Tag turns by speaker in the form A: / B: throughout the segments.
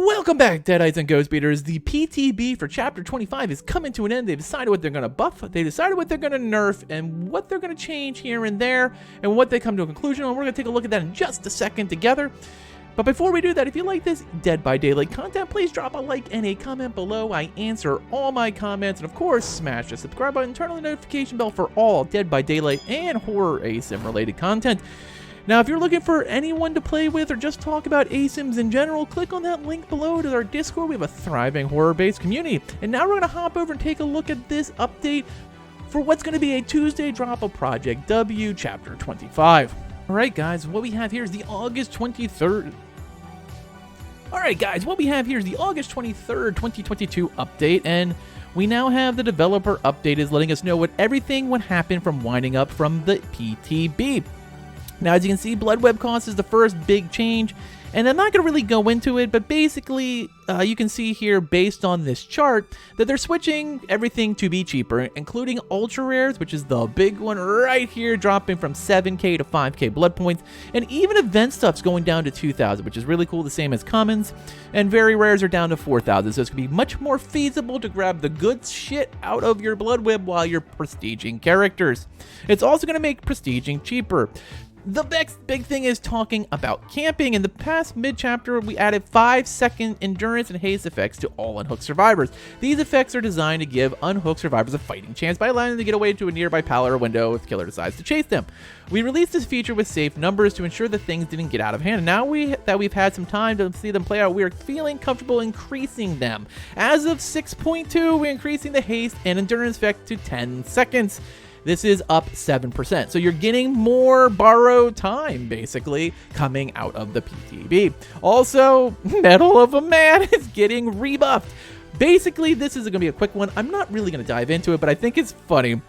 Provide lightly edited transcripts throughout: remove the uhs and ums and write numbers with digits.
A: Welcome back, Deadites and Ghost Beaters. The PTB for Chapter 25 is coming to an end. They've decided what they're going to buff, they decided what they're going to nerf, and what they're going to change here and there, and what they come to a conclusion on. We're going to take a look at that in just a second together. But before we do that, if you like this Dead by Daylight content, please drop a like and a comment below. I answer all my comments, and of course, smash the subscribe button, turn on the notification bell for all Dead by Daylight and horror ASIM related content. Now, if you're looking for anyone to play with or just talk about ASIMs in general, click on that link below to our Discord. We have a thriving horror-based community. And now we're going to hop over and take a look at this update for what's going to be a Tuesday drop of Project W Chapter 25. Alright guys, what we have here is the August 23rd. Alright guys, what we have here is the August 23rd, 2022 update, and we now have the developer update is letting us know what everything would happen from winding up from the PTB. Now, as you can see, blood web cost is the first big change, and I'm not going to really go into it, but basically, you can see here, based on this chart, that they're switching everything to be cheaper, including ultra rares, which is the big one right here, dropping from 7k to 5k blood points, and even event stuff's going down to 2,000, which is really cool, the same as commons, and very rares are down to 4,000, so it's going to be much more feasible to grab the good shit out of your blood web while you're prestiging characters. It's also going to make prestiging cheaper. The next big thing is talking about camping. In the past mid-chapter, we added 5-second endurance and haste effects to all unhooked survivors. These effects are designed to give unhooked survivors a fighting chance by allowing them to get away to a nearby pallet or window if the killer decides to chase them. We released this feature with safe numbers to ensure that things didn't get out of hand. And now we've had some time to see them play out, we are feeling comfortable increasing them. As of 6.2, we're increasing the haste and endurance effect to 10 seconds. This is up 7%. So you're getting more borrowed time, basically, coming out of the PTB. Also, Mettle of a Man is getting rebuffed. Basically, this is going to be a quick one. I'm not really going to dive into it, but I think it's funny.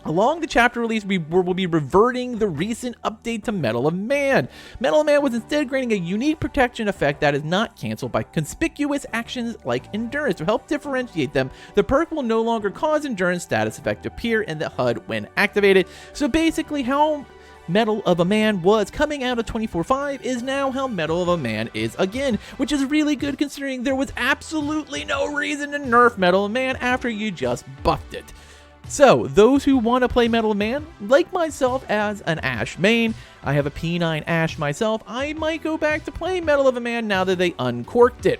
A: Along the chapter release, we will be reverting the recent update to Mettle of Man. Mettle of Man was instead granting a unique protection effect that is not canceled by conspicuous actions like endurance. To help differentiate them, the perk will no longer cause endurance status effect to appear in the HUD when activated. So basically, how Mettle of a Man was coming out of 24.5 is now how Mettle of a Man is again, which is really good considering there was absolutely no reason to nerf Mettle of a Man after you just buffed it. So, those who want to play Mettle of Man, like myself as an Ash main, I have a P9 Ash myself, I might go back to playing Mettle of a Man now that they uncorked it.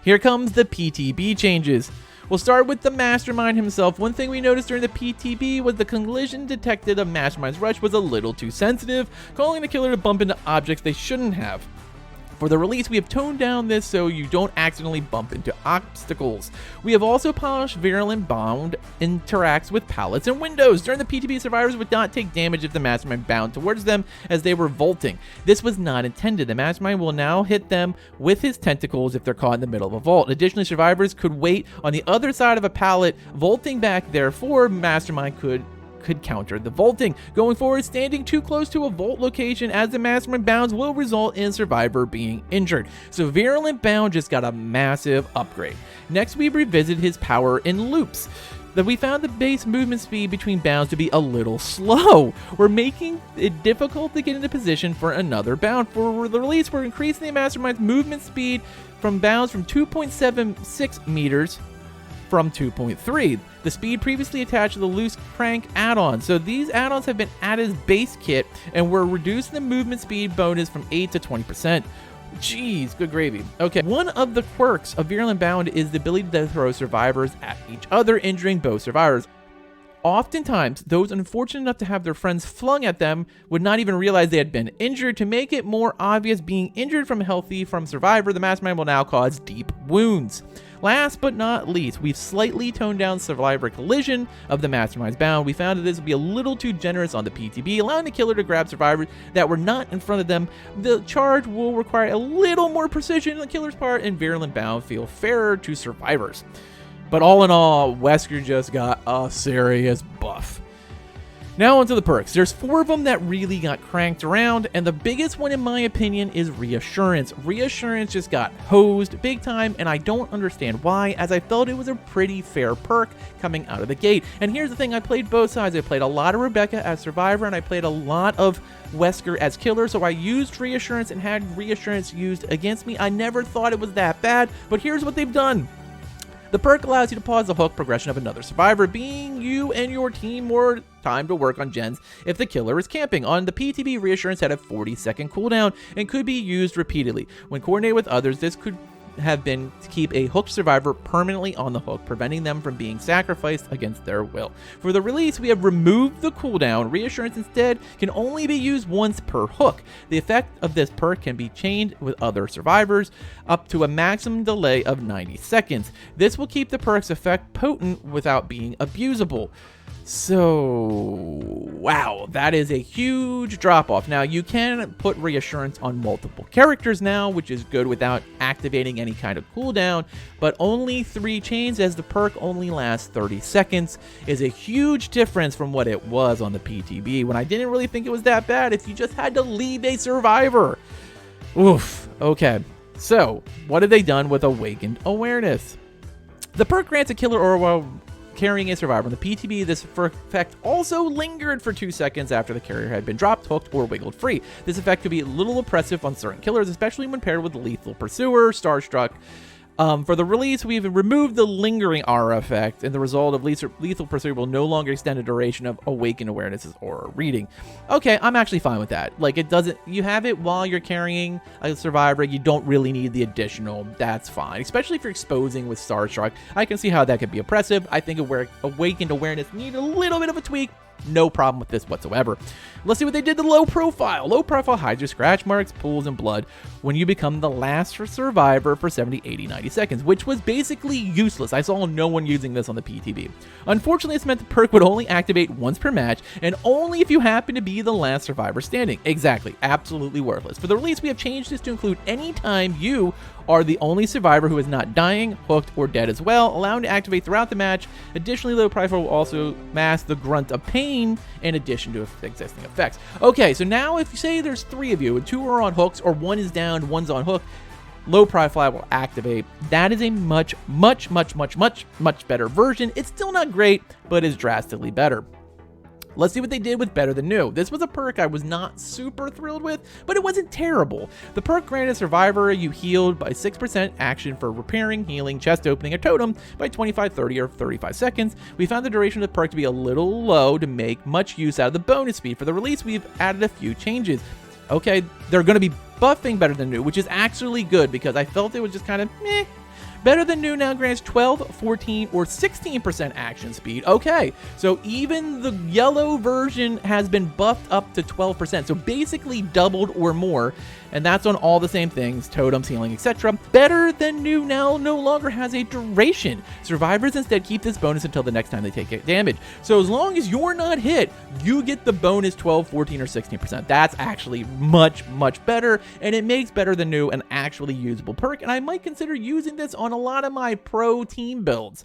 A: Here comes the PTB changes. We'll start with the Mastermind himself. One thing we noticed during the PTB was the collision detected of Mastermind's rush was a little too sensitive, causing the killer to bump into objects they shouldn't have. For the release, we have toned down this so you don't accidentally bump into obstacles. We have also polished Virulent Bound interacts with pallets and windows. During the PTB, survivors would not take damage if the Mastermind bound towards them as they were vaulting. This was not intended. The Mastermind will now hit them with his tentacles if they're caught in the middle of a vault. Additionally, survivors could wait on the other side of a pallet, vaulting back. Therefore, Mastermind could counter the vaulting. Going forward, standing too close to a vault location as the Mastermind bounds will result in survivor being injured. So Virulent Bound just got a massive upgrade. Next, we revisit his power in loops. That we found the base movement speed between bounds to be a little slow. We're making it difficult to get into position for another bound. For the release, we're increasing the Mastermind's movement speed from bounds from 2.76 meters from 2.3. The speed previously attached to the loose crank add-on. So these add-ons have been added as base kit, and we're reducing the movement speed bonus from 8 to 20%. Jeez, good gravy. Okay, one of the quirks of Virulent Bound is the ability to throw survivors at each other, injuring both survivors. Oftentimes, those unfortunate enough to have their friends flung at them would not even realize they had been injured. To make it more obvious, being injured from survivor, the Mastermind will now cause deep wounds. Last but not least, we've slightly toned down survivor collision of the Mastermind's bound. We found that this would be a little too generous on the PTB, allowing the killer to grab survivors that were not in front of them. The charge will require a little more precision on the killer's part, and Virulent Bound feel fairer to survivors. But all in all, Wesker just got a serious buff. Now onto the perks. There's 4 of them that really got cranked around, and the biggest one in my opinion is Reassurance. Reassurance just got hosed big time, and I don't understand why, as I felt it was a pretty fair perk coming out of the gate. And here's the thing, I played both sides. I played a lot of Rebecca as Survivor, and I played a lot of Wesker as Killer, so I used Reassurance and had Reassurance used against me. I never thought it was that bad, but here's what they've done. The perk allows you to pause the hook progression of another survivor, being you and your team more time to work on gens if the killer is camping. On the PTB, Reassurance had a 40-second cooldown and could be used repeatedly. When coordinated with others, this could have been to keep a hooked survivor permanently on the hook, preventing them from being sacrificed against their will. For the release, we have removed the cooldown. Reassurance instead can only be used once per hook. The effect of this perk can be chained with other survivors up to a maximum delay of 90 seconds. This will keep the perk's effect potent without being abusable. So, wow, that is a huge drop-off. Now, you can put Reassurance on multiple characters now, which is good without activating any kind of cooldown, but only 3 chains, as the perk only lasts 30 seconds, is a huge difference from what it was on the PTB, when I didn't really think it was that bad if you just had to leave a survivor. Oof, okay. So, what have they done with Awakened Awareness? The perk grants a killer aura while carrying a survivor. On the PTB, this effect also lingered for 2 seconds after the carrier had been dropped, hooked, or wiggled free. This effect could be a little oppressive on certain killers, especially when paired with Lethal Pursuer, Starstruck. For the release, we've removed the lingering aura effect, and the result of Lethal Pursuer will no longer extend the duration of Awakened Awareness's aura reading. Okay, I'm actually fine with that. Like, it doesn't, you have it while you're carrying a survivor, you don't really need the additional, that's fine. Especially if you're exposing with Starstruck, I can see how that could be oppressive. I think Awakened Awareness needs a little bit of a tweak. No problem with this whatsoever. Let's see what they did to low profile. Low profile hides your scratch marks, pools, and blood when you become the last survivor for 70, 80, 90 seconds, which was basically useless. I saw no one using this on the PTB. Unfortunately, this meant the perk would only activate once per match, and only if you happen to be the last survivor standing. Exactly, absolutely worthless. For the release, we have changed this to include any time you are the only survivor who is not dying, hooked, or dead as well, allowed to activate throughout the match. Additionally, low profile will also mask the grunt of pain in addition to existing effects. Okay, so now if you say there's 3 of you and 2 are on hooks, or 1 is down, 1's on hook, low profile will activate. That is a much better version. It's still not great, but is drastically better. Let's see what they did with Better Than New. This was a perk I was not super thrilled with, but it wasn't terrible. The perk granted survivor you healed by 6% action for repairing, healing, chest opening, or totem by 25, 30, or 35 seconds. We found the duration of the perk to be a little low to make much use out of the bonus speed. For the release, we've added a few changes. Okay, they're going to be buffing Better Than New, which is actually good because I felt it was just kind of meh. Better Than New now grants 12, 14, or 16% action speed. Okay, so even the yellow version has been buffed up to 12%, so basically doubled or more, and that's on all the same things, totems, healing, etc. Better Than New now no longer has a duration. Survivors instead keep this bonus until the next time they take damage. So as long as you're not hit, you get the bonus 12, 14, or 16%. That's actually much better, and it makes Better Than New an actually usable perk, and I might consider using this on a lot of my pro team builds.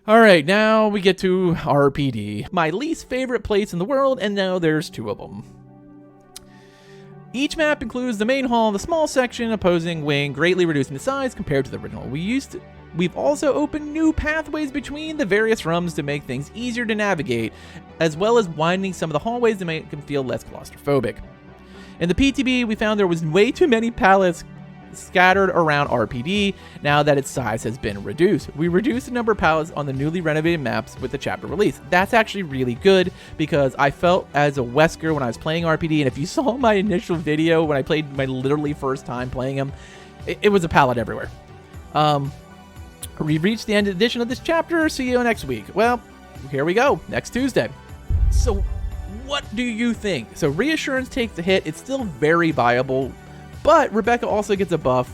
A: All right, now we get to RPD, my least favorite place in the world, and now there's 2 of them. Each map includes the main hall and the small section opposing wing, greatly reducing the size compared to the original. We've also opened new pathways between the various rooms to make things easier to navigate, as well as widening some of the hallways to make them feel less claustrophobic. In the PTB, we found there was way too many pallets scattered around RPD now that its size has been reduced. We reduced the number of pallets on the newly renovated maps with the chapter release. That's actually really good because I felt as a Wesker when I was playing RPD, and if you saw my initial video when I played my literally first time playing him, it was a pallet everywhere. We've reached the end edition of this chapter. See you next week. Well, here we go, next Tuesday. So what do you think? So Reassurance takes the hit. It's still very viable, but Rebecca also gets a buff.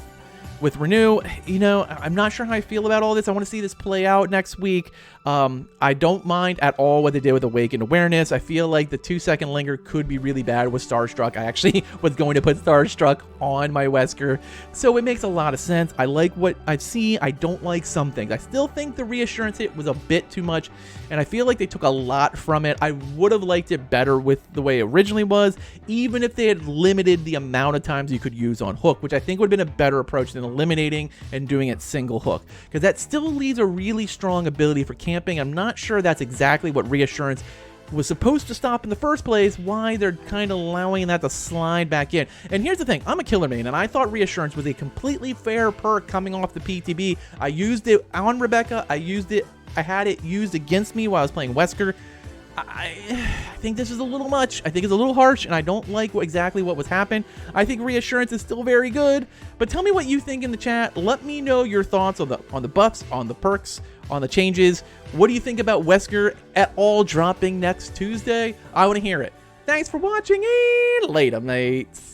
A: with Renew, you know, I'm not sure how I feel about all this. I want to see this play out next week. I don't mind at all what they did with Awakened Awareness. I feel like the 2-second linger could be really bad with Starstruck. I actually was going to put Starstruck on my Wesker, so it makes a lot of sense. I like what I've seen. I don't like some things. I still think the reassurance hit was a bit too much, and I feel like they took a lot from it. I would have liked it better with the way it originally was, even if they had limited the amount of times you could use on hook, which I think would have been a better approach than eliminating and doing it single hook, because that still leaves a really strong ability for camping. I'm not sure that's exactly what reassurance was supposed to stop in the first place, why they're kind of allowing that to slide back in. And here's the thing, I'm a killer main, and I thought reassurance was a completely fair perk coming off the PTB. I used it on Rebecca, I had it used against me while I was playing Wesker. I think this is a little much. I think it's a little harsh, and I don't like exactly what was happening. I think reassurance is still very good, but tell me what you think in the chat. Let me know your thoughts on the buffs, on the perks, on the changes. What do you think about Wesker at all dropping next Tuesday? I want to hear it. Thanks for watching, and later, mates.